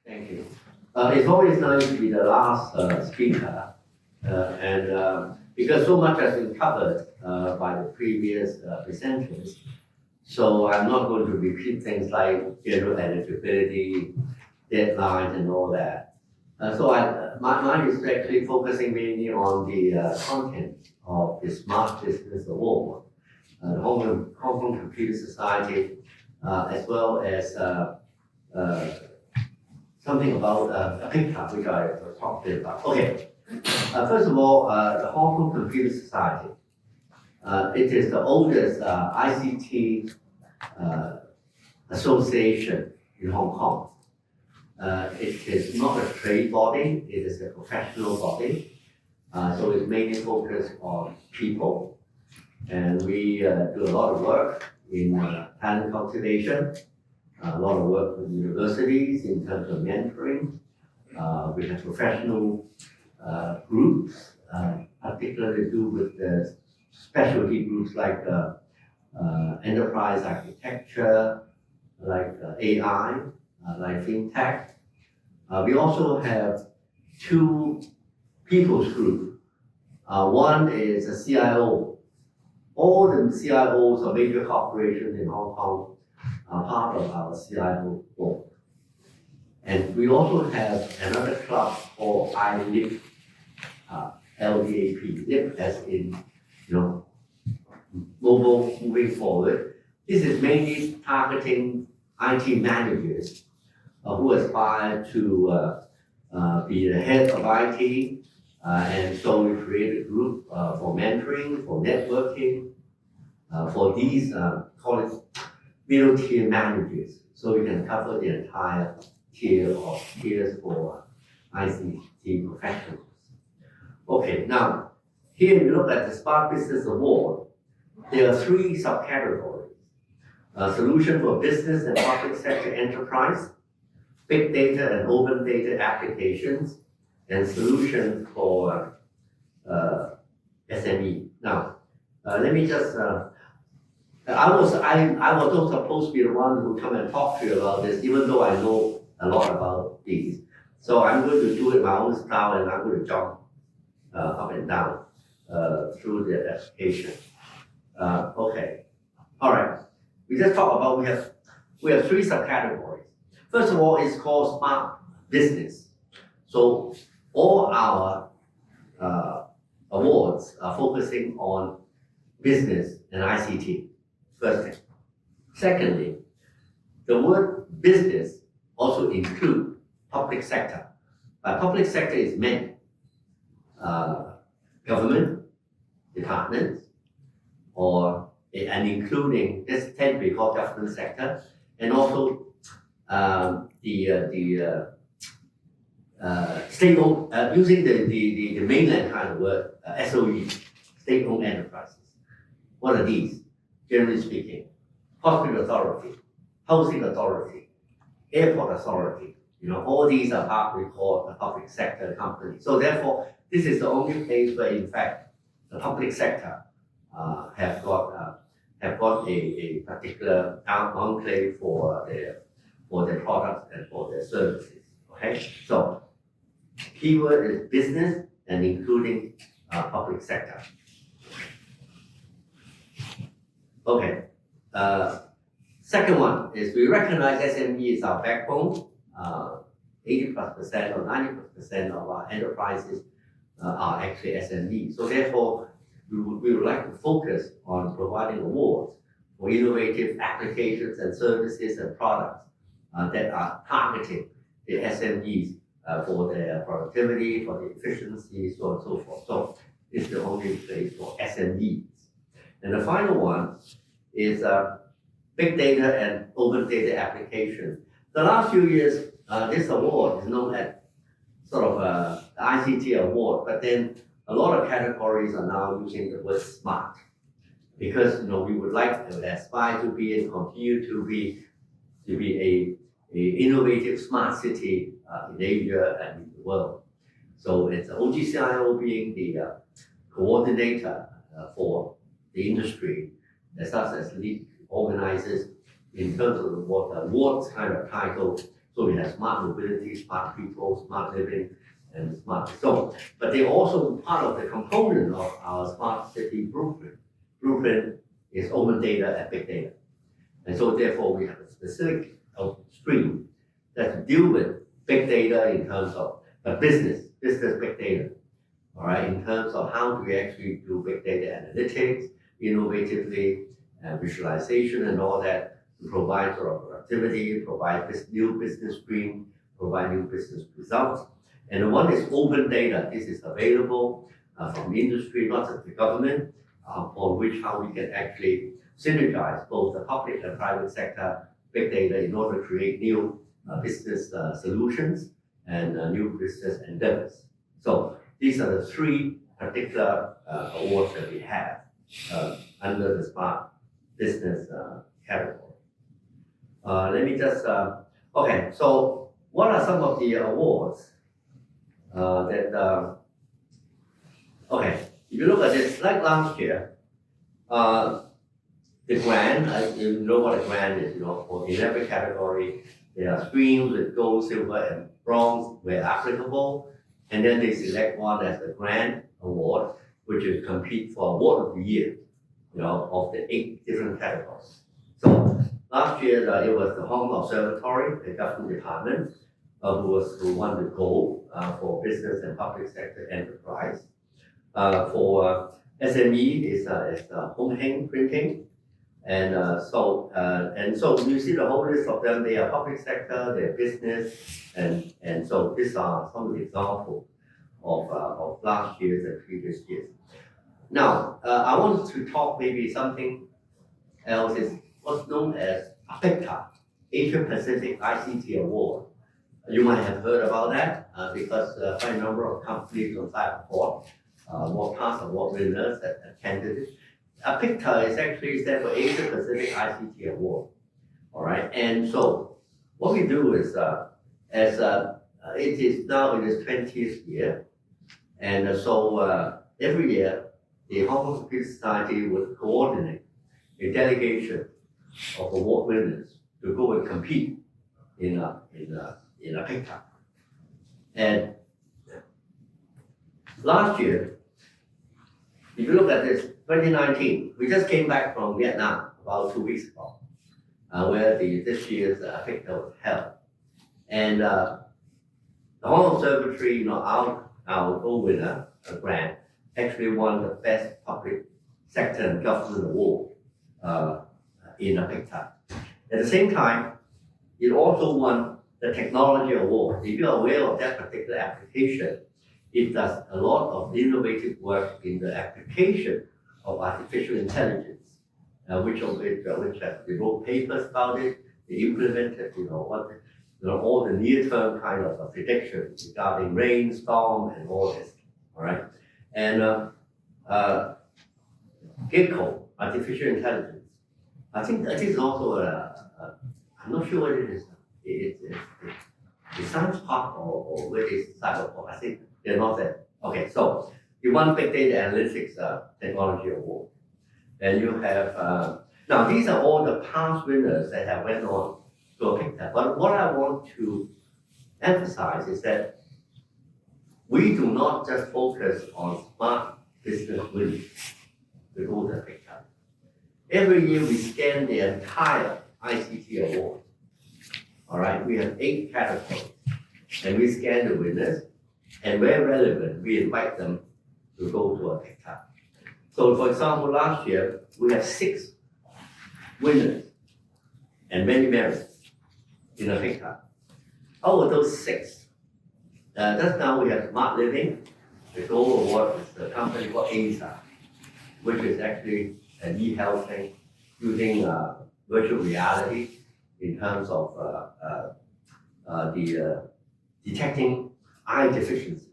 Thank you. It's always nice to be the last speaker, and because so much has been covered by the previous presenters, so I'm not going to repeat things like general eligibility, deadlines, and all that. Mine is actually focusing mainly on the content of the Smart Business Award, the Hong Kong Computer Society, as well as something about APICTA, which I talked about. Okay, first of all, the Hong Kong Computer Society. It is the oldest ICT association in Hong Kong. It is not a trade body, it is a professional body. So it's mainly focused on people. And we do a lot of work in talent cultivation, a lot of work with universities in terms of mentoring. We have professional groups, particularly to do with the specialty groups like enterprise architecture, like AI, like fintech. We also have two people's groups. One is a CIO. All the CIOs of major corporations in Hong Kong are part of our CIO board. And we also have another club called ILIP, LDAP, LIP as in, mobile moving forward. This is mainly targeting IT managers who aspire to be the head of IT. And so we created a group for mentoring, for networking, for these, call it middle tier managers. So we can cover the entire tier of tiers for ICT professionals. Okay, now here you look at the Smart Business Award. There are three subcategories. Solution for business and public sector enterprise, big data and open data applications, and solutions for SME. Now, let me just, I was not supposed to be the one who come and talk to you about this, even though I know a lot about these. So I'm going to do it my own style, and I'm going to jump up and down through the application. Okay, all right. We just talked about we have three subcategories. First of all, it's called Smart Business. So all our awards are focusing on business and ICT, first thing. Secondly, the word business also includes public sector. By public sector is meant government, departments, and including, this tend to be called government sector, and also state-owned, using the mainland kind of word, SOE, state-owned enterprises. What are these, generally speaking? Hospital authority, housing authority, airport authority, all these are part we call a public sector company. So therefore, this is the only place where, in fact, the public sector have got a particular enclave for their products and for their services. Okay, so keyword is business and including public sector. Okay, second one is we recognize SME is our backbone. 80+% or 90+% of our enterprises are actually SME. So therefore, we would like to focus on providing awards for innovative applications and services and products that are targeting the SMEs for their productivity, for the efficiency, so on and so forth. So it's the only place for SMEs. And the final one is big data and open data applications. The last few years, this award is known as sort of the ICT award, but then a lot of categories are now using the word smart, because we would like to aspire to be and continue to be a innovative smart city in Asia and in the world. So it's OGCIO being the coordinator for the industry, as such as lead organizers in terms of what the awards kind of title So we have smart mobility, smart people, smart living, and smart. So, but they're also part of the component of our smart city blueprint. Blueprint is open data and big data. And so therefore we have a specific stream that deal with big data in terms of business big data. All right, in terms of how do we actually do big data analytics, innovatively, visualization and all that, to provide sort of productivity, provide this new business stream, provide new business results. And the one is open data. This is available from industry, not just the government, on which how we can actually synergize both the public and private sector big data in order to create new business solutions and new business endeavors. So these are the three particular awards that we have under the smart business category. Let me just, okay, so what are some of the awards that, okay, if you look at this, like last year, the grant, you know what a grant is, for in every category, there are streams with gold, silver, and bronze where applicable, and then they select one as the grant award, which is compete for award of the year, of the 8 different categories. So last year, it was the Hong Kong Observatory, the government department, who won the gold for business and public sector enterprise. For SME is Hong Heng Printing. And so you see the whole list of them. They are public sector, they're business, and so these are some of the examples of last year's and previous years. Now, I want to talk maybe something else is what's known as APICTA, Asia Pacific ICT Award. You might have heard about that because quite a number of companies on Cyberport were past award winners and candidates. APICTA is actually stands for Asia Pacific ICT Award. All right, and so what we do is, it is now in its 20th year, and so every year the Hong Kong Computer Society would coordinate a delegation of award winners to go and compete in APICTA. And last year, if you look at this, 2019, we just came back from Vietnam about 2 weeks ago, where this year's APICTA was held. And the Hong Kong Observatory, our gold winner grant, actually won the Best Public Sector and Government Award in APICTA. At the same time, it also won the Technology Award. If you're aware of that particular application, it does a lot of innovative work in the application of artificial intelligence, which they wrote papers about it, they implemented, all the near-term kind of predictions regarding rain, storm, and all this. All right, and ixCircle, artificial intelligence. I think that is also I'm not sure what it is. It's Science Park or where is Cyberport? I think they're not there. Okay, so you won Big Data Analytics Technology Award. And you have, now these are all the past winners that have went on to APICTA. But what I want to emphasize is that we do not just focus on smart business winners to go to APICTA. Every year we scan the entire ICT award. All right, we have 8 categories, and we scan the winners, and where relevant, we invite them to go to APICTA. So, for example, last year we have 6 winners and many merits in APICTA. Out of those 6, just now we have Smart Living. The gold award is the company called APICTA, which is actually an e-health thing using virtual reality in terms of detecting eye deficiencies.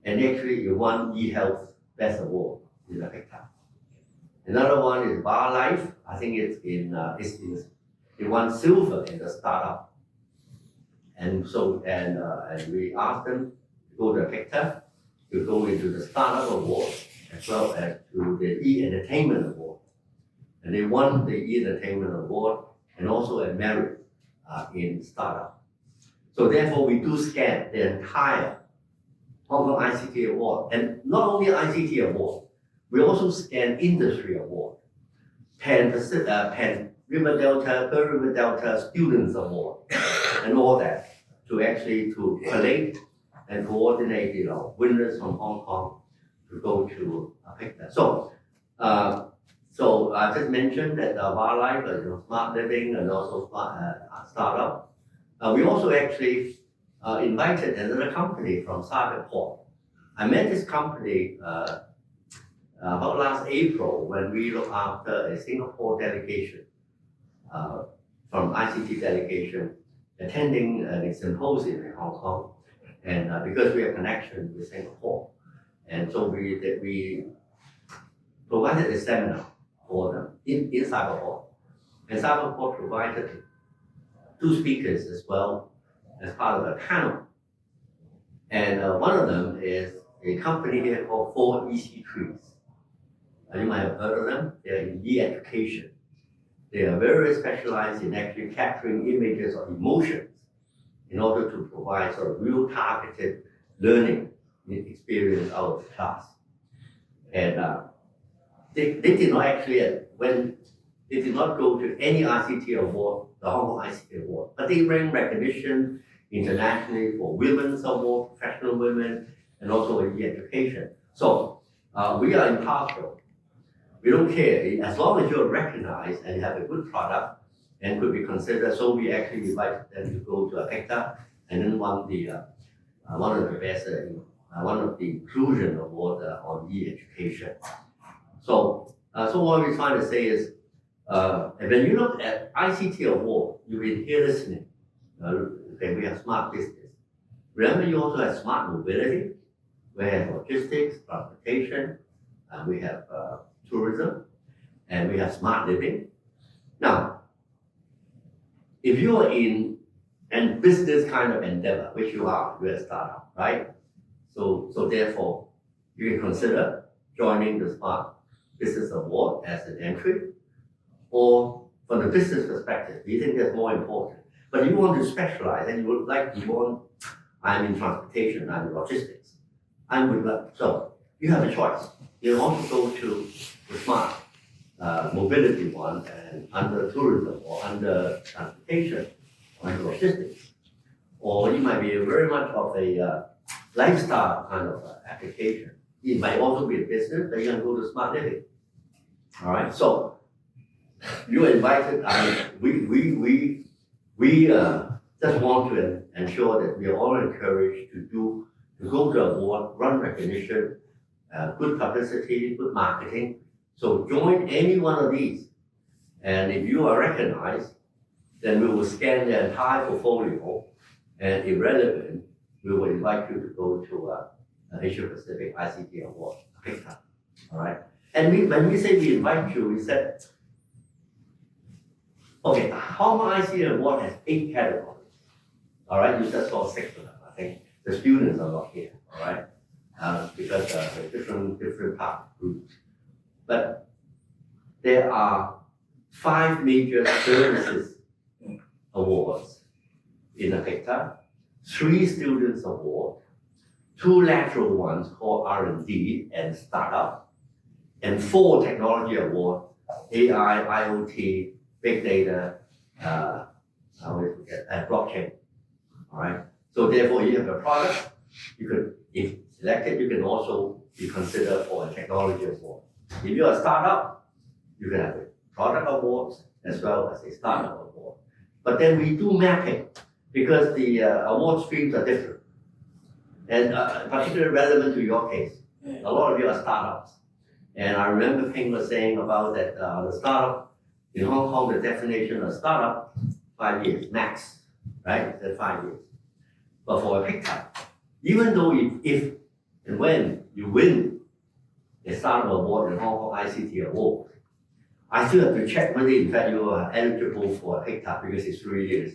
And actually, you won e-health best award in APICTA. Another one is Bar Life. I think it won silver in the startup. And so, and we asked them to go to APICTA, to go into the startup award, as well as to the e-entertainment award. And they won the e-entertainment award and also a merit in startup. So therefore, we do scan the entire Hong Kong ICT Award, and not only ICT Award, we also scan industry award, Penn River Delta, Pearl River Delta Students Award, and all that to actually to collate and coordinate, winners from Hong Kong to go to APICTA. So I just mentioned that wildlife, smart living, and also startup. We also actually invited another company from Cyberport. I met this company about last April when we looked after a Singapore delegation from ICT delegation attending a symposium in Hong Kong, and because we have connection with Singapore, and so we provided a seminar for them in Cyberport, and Cyberport provided 2 speakers as well as part of the panel, and one of them is a company here called 4EC3s. You might have heard of them. They're in e-education. They are very specialized in actually capturing images of emotions in order to provide sort of real targeted learning experience out of the class. And they did not actually, when they did not go to any ICT award, the Hong Kong ICT award, but they ran recognition internationally for women's award, professional women, and also in e-education. So we are impartial. We don't care, as long as you're recognized and you have a good product and could be considered. So we actually invited them to go to APICTA and then won the one of the best, one of the inclusion award on e-education. So what we're trying to say is, when you look at ICT award, you've been here listening. Okay, we have smart business. Remember, you also have smart mobility. We have logistics, transportation, and we have tourism, and we have smart living. Now, if you are in a business kind of endeavor, which you're a startup, right? So therefore, you can consider joining the Smart Business Award as an entry, or from the business perspective, you think that's more important. But you want to specialize, and I'm in transportation, I'm in logistics. So you have a choice. You also go to the smart mobility one and under tourism or under transportation or under logistics. Or you might be very much of a lifestyle kind of application. It might also be a business, but you can go to smart living. All right, so you're invited. We just want to ensure that we are all encouraged to go to award, run recognition, good publicity, good marketing. So join any one of these. And if you are recognized, then we will scan the entire portfolio, and if relevant, we will invite you to go to an Asia Pacific ICT Award, APICTA. All right. And when we say we invite you, we said, okay, the Hong Kong ICT Award has 8 categories. All right, you just saw 6 of them. I think the students are not here. All right, because they're different part groups. But there are 5 major services awards in APICTA, 3 students award, 2 lateral ones called R&D and startup, and 4 technology award, AI, IoT, big data, blockchain. All right. So therefore, you have a product. You could, if selected, you can also be considered for a technology award. If you're a startup, you can have a product awards as well as a startup award. But then we do mapping because the award streams are different, and particularly relevant to your case. A lot of you are startups, and I remember Ping was saying about that the startup in Hong Kong, the definition of startup 5 years max, right? That's 5 years. But for APICTA, even though if and when you win a startup award in Hong Kong ICT award, I still have to check whether in fact you are eligible for APICTA because it's 3 years.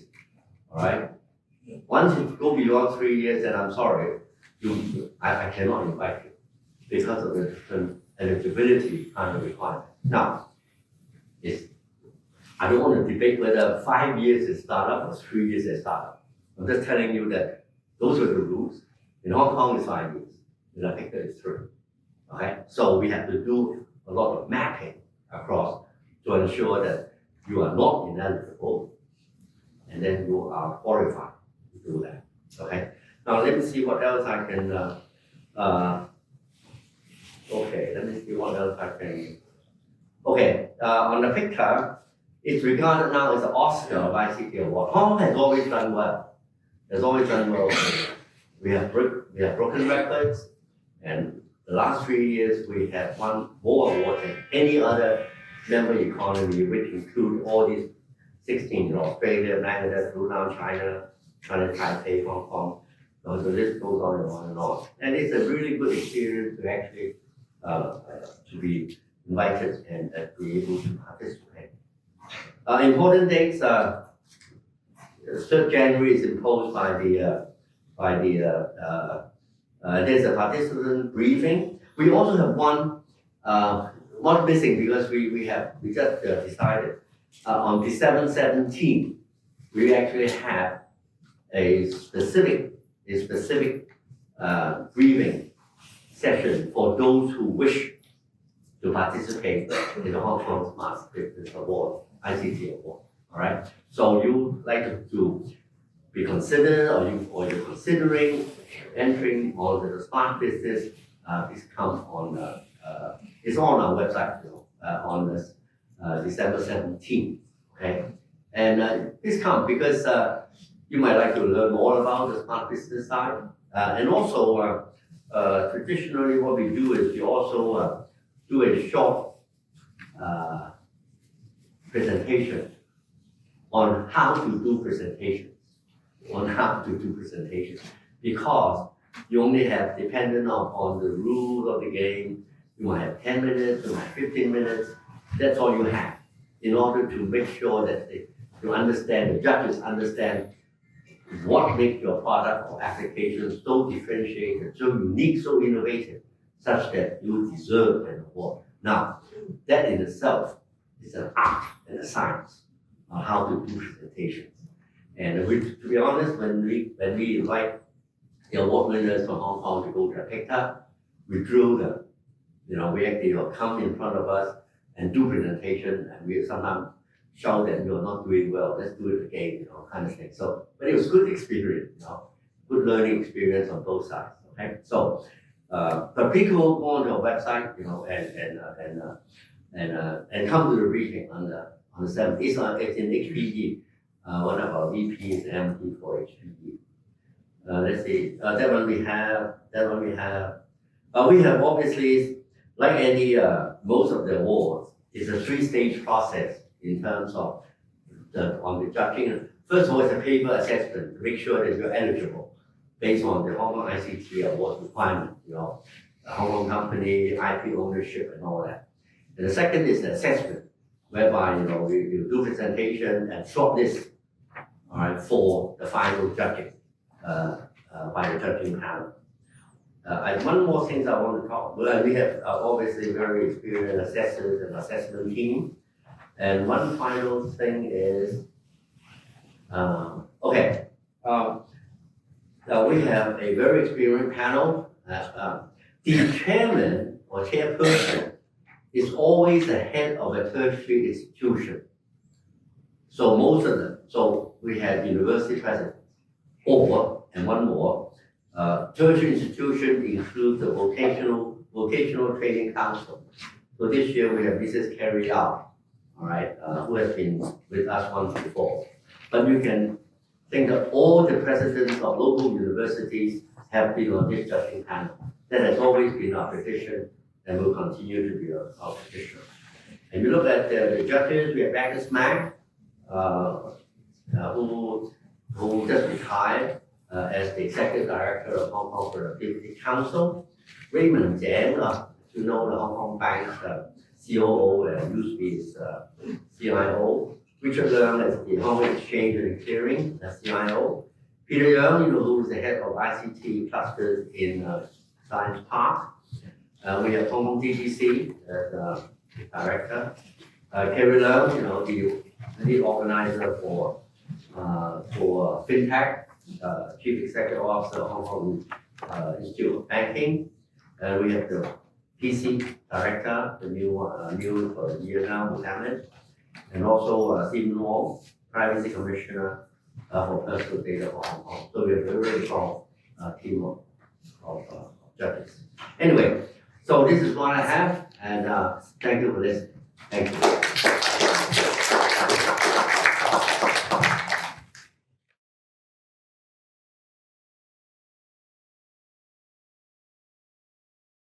All right. Once you go beyond 3 years, then I'm sorry, I cannot invite you because of the different eligibility kind of requirement. Now, I don't want to debate whether 5 years is startup or 3 years is startup. I'm just telling you that those are the rules. In Hong Kong, it's 5 years. In APICTA, it's 3. Okay? So we have to do a lot of mapping across to ensure that you are not ineligible and then you are qualified to do that. Okay? Now let me see what else I can, okay, let me see what else I can, okay, on the APICTA, it's regarded now as the Oscar of ICT Award. Hong Kong has always done well. Has always done well. We have broken records, and the last 3 years we have won more awards than any other member economy, which include all these 16, Australia, Bangladesh, Brunei, China, Taipei, Hong Kong. So the list goes on and on and on. And it's a really good experience to actually to be invited and be able to participate. Important dates, 3rd January is imposed by there's a participant briefing. We also have one missing because we just decided on December 17th, we actually have a specific briefing session for those who wish to participate in the Hong Kong Smart Business Award, ICT Award. All right. So you like to be considered, or you're considering entering on the Smart Business discount on it's on our website, on this December 17th. Okay, and discount because you might like to learn more about the Smart Business side, and also traditionally what we do is we also do a short presentation on how to do presentations. Because you only have, dependent on the rules of the game, you might have 10 minutes, you might have 15 minutes, that's all you have, in order to make sure that you understand, the judges understand what makes your product or application so differentiated, so unique, so innovative, such that you deserve an award. Now, that in itself is an art and a science on how to do presentations. And to be honest, when we invite the award winners from Hong Kong to go to APICTA, we drill them. We actually come in front of us and do presentation, and we sometimes shout that you're not doing well, let's do it again, kind of thing. So, but it was good experience, good learning experience on both sides. Okay, so but people go on our website, and come to the briefing on the 7th. It's in HPE. One of our VPs and MD for HPE. Let's see. That one we have. We have obviously, like any most of the awards, it's a 3-stage process in terms of on the judging. First of all, it's a paper assessment to make sure that you're eligible based on the Hong Kong ICT award requirement. Hong Kong company, IP ownership, and all that. And the second is the assessment, whereby we do presentation and shortlist, all right, for the final judging by the judging panel. One more thing I want to talk about. We have obviously very experienced assessors and assessment team. And one final thing is, we have a very experienced panel. The chairman or chairperson is always the head of a tertiary institution. So most of them, so we have university presidents, and one more, tertiary institution includes the vocational training council. So this year we have Mrs. Carrie Lau, all right, who has been with us once before. But you can think that all the presidents of local universities have been on this judging panel. That has always been our tradition and will continue to be our tradition. And you look at the judges, we have Agnes Mack, who just retired as the Executive Director of Hong Kong Productivity Council. Raymond Jiang, the Hong Kong Bank's COO and used to be his CIO. Richard Leung as the Hong Kong Exchange and Clearing, CIO. Peter Young, who is the head of ICT clusters in Science Park. We have Hong Kong DGC as Director. Carrie Leung, lead organizer for FinTech, Chief Executive Officer of Hong Kong Institute of Banking. And we have the PC Director, the new for a year now, Mohammed. And also Stephen Wong, Privacy Commissioner for Personal Data for Hong Kong. So we have a very strong team of judges. Anyway, so this is what I have, and thank you for listening. Thank you.